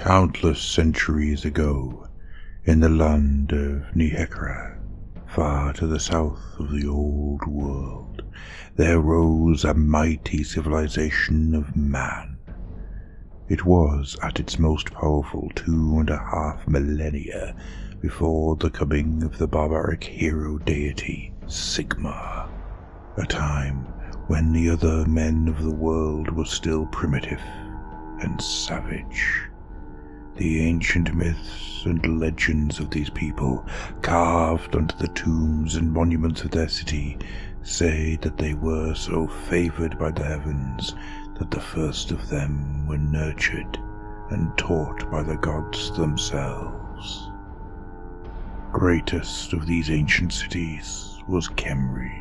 Countless centuries ago, in the land of Nekhekara, far to the south of the old world, there rose a mighty civilization of man. It was at its most powerful 2.5 millennia before the coming of the barbaric hero deity Sigmar, a time when the other men of the world were still primitive and savage. The ancient myths and legends of these people, carved onto the tombs and monuments of their city, say that they were so favored by the heavens that the first of them were nurtured and taught by the gods themselves. Greatest of these ancient cities was Khemri.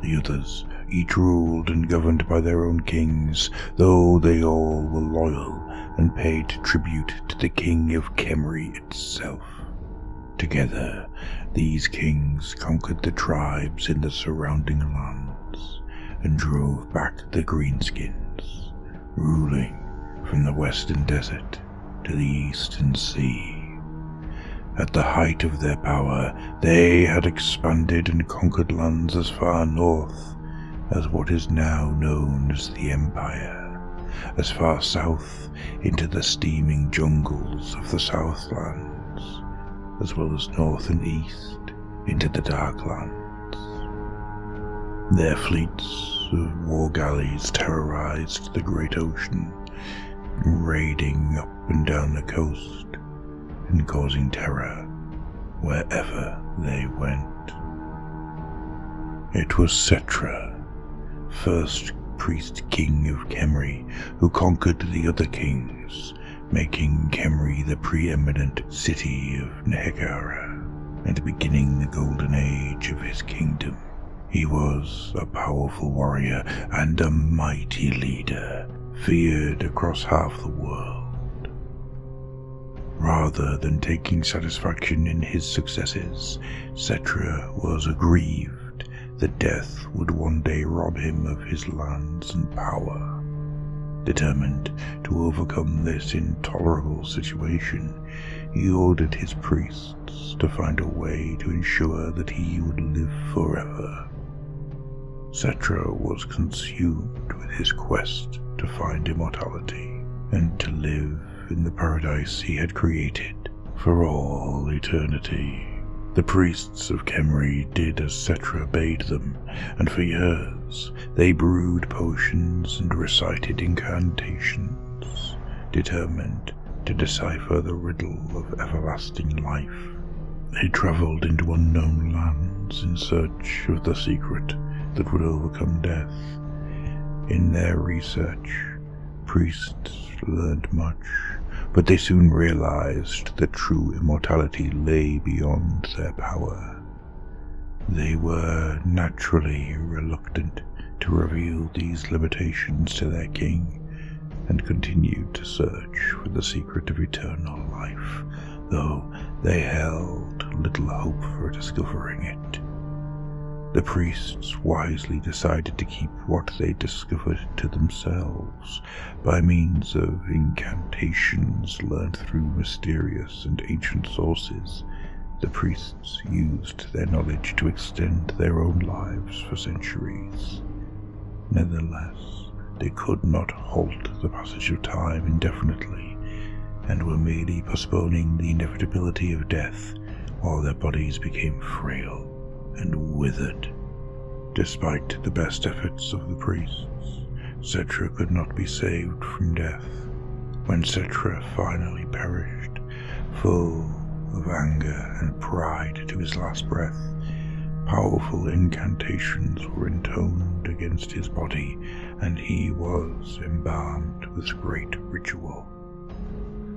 The others each ruled and governed by their own kings, though they all were loyal and paid tribute to the king of Khemri itself. Together, these kings conquered the tribes in the surrounding lands and drove back the greenskins, ruling from the western desert to the eastern sea. At the height of their power, they had expanded and conquered lands as far north as what is now known as the Empire, as far south into the steaming jungles of the Southlands, as well as north and east into the Darklands. Their fleets of war galleys terrorized the great ocean, raiding up and down the coast and causing terror wherever they went. It was Setra, first priest king of Khemri, who conquered the other kings, making Khemri the preeminent city of Nekhekara and beginning the golden age of his kingdom. He was a powerful warrior and a mighty leader, feared across half the world. Rather than taking satisfaction in his successes, Setra was aggrieved that death would one day rob him of his lands and power. Determined to overcome this intolerable situation, he ordered his priests to find a way to ensure that he would live forever. Setra was consumed with his quest to find immortality and to live in the paradise he had created for all eternity. The priests of Khemri did as Setra bade them, and for years they brewed potions and recited incantations, determined to decipher the riddle of everlasting life. They travelled into unknown lands in search of the secret that would overcome death. In their research, priests learned much, but they soon realized that true immortality lay beyond their power. They were naturally reluctant to reveal these limitations to their king, and continued to search for the secret of eternal life, though they held little hope for discovering it. The priests wisely decided to keep what they discovered to themselves by means of incantations learned through mysterious and ancient sources. The priests used their knowledge to extend their own lives for centuries. Nevertheless, they could not halt the passage of time indefinitely, and were merely postponing the inevitability of death while their bodies became frail and withered. Despite the best efforts of the priests, Setra could not be saved from death. When Setra finally perished, full of anger and pride to his last breath, powerful incantations were intoned against his body, and he was embalmed with great ritual.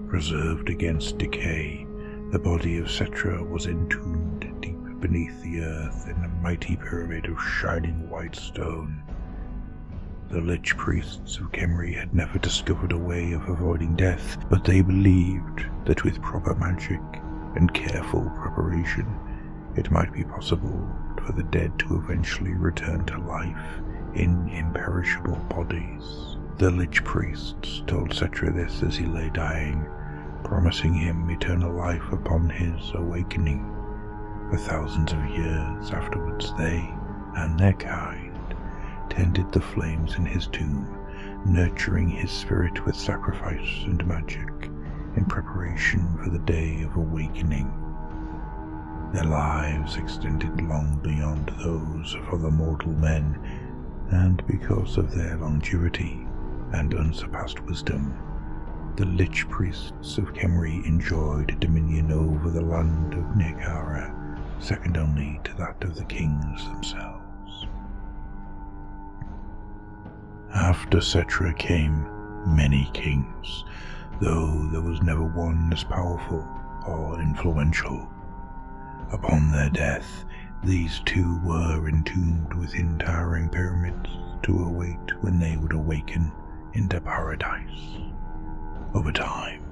Preserved against decay, the body of Setra was entombed deep beneath the earth in a mighty pyramid of shining white stone. The lich priests of Khemri had never discovered a way of avoiding death, but they believed that with proper magic and careful preparation, it might be possible for the dead to eventually return to life in imperishable bodies. The lich priests told Cetra this as he lay dying, promising him eternal life upon his awakening. For thousands of years afterwards they, and their kind, tended the flames in his tomb, nurturing his spirit with sacrifice and magic in preparation for the day of awakening. Their lives extended long beyond those of other mortal men, and because of their longevity and unsurpassed wisdom, the lich priests of Khemri enjoyed dominion over the land of Nekhekara, second only to that of the kings themselves. After Cetra came many kings, though there was never one as powerful or influential. Upon their death, these two were entombed within towering pyramids to await when they would awaken into paradise. Over time,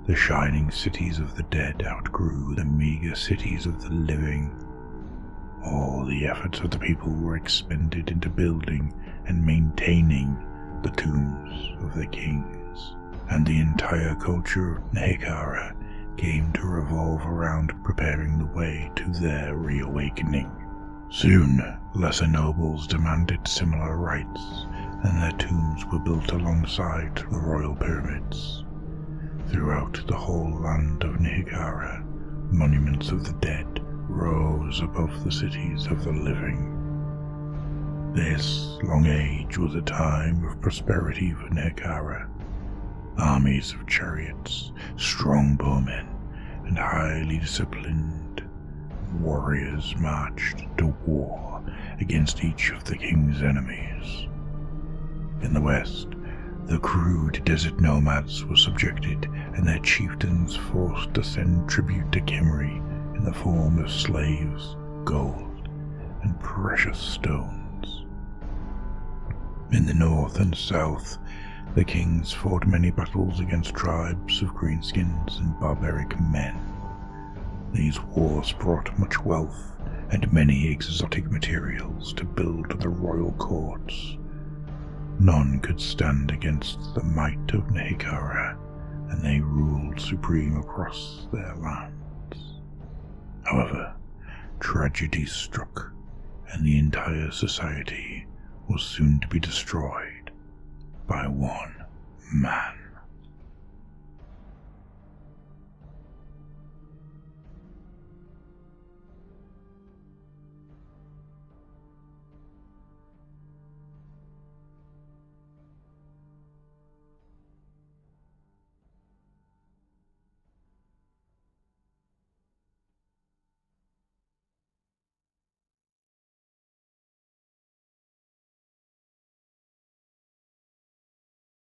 the shining cities of the dead outgrew the meager cities of the living. All the efforts of the people were expended into building and maintaining the tombs of the kings, and the entire culture of Nekhekara came to revolve around preparing the way to their reawakening. Soon, lesser nobles demanded similar rights, and their tombs were built alongside the royal pyramids. Throughout the whole land of Nekhekara, monuments of the dead rose above the cities of the living. This long age was a time of prosperity for Nekhekara. Armies of chariots, strong bowmen, and highly disciplined warriors marched to war against each of the king's enemies. In the west, the crude desert nomads were subjected and their chieftains forced to send tribute to Khemri in the form of slaves, gold, and precious stones. In the north and south, the kings fought many battles against tribes of greenskins and barbaric men. These wars brought much wealth and many exotic materials to build the royal courts. None could stand against the might of Nekhekara, and they ruled supreme across their lands. However, tragedy struck, and the entire society was soon to be destroyed by one man.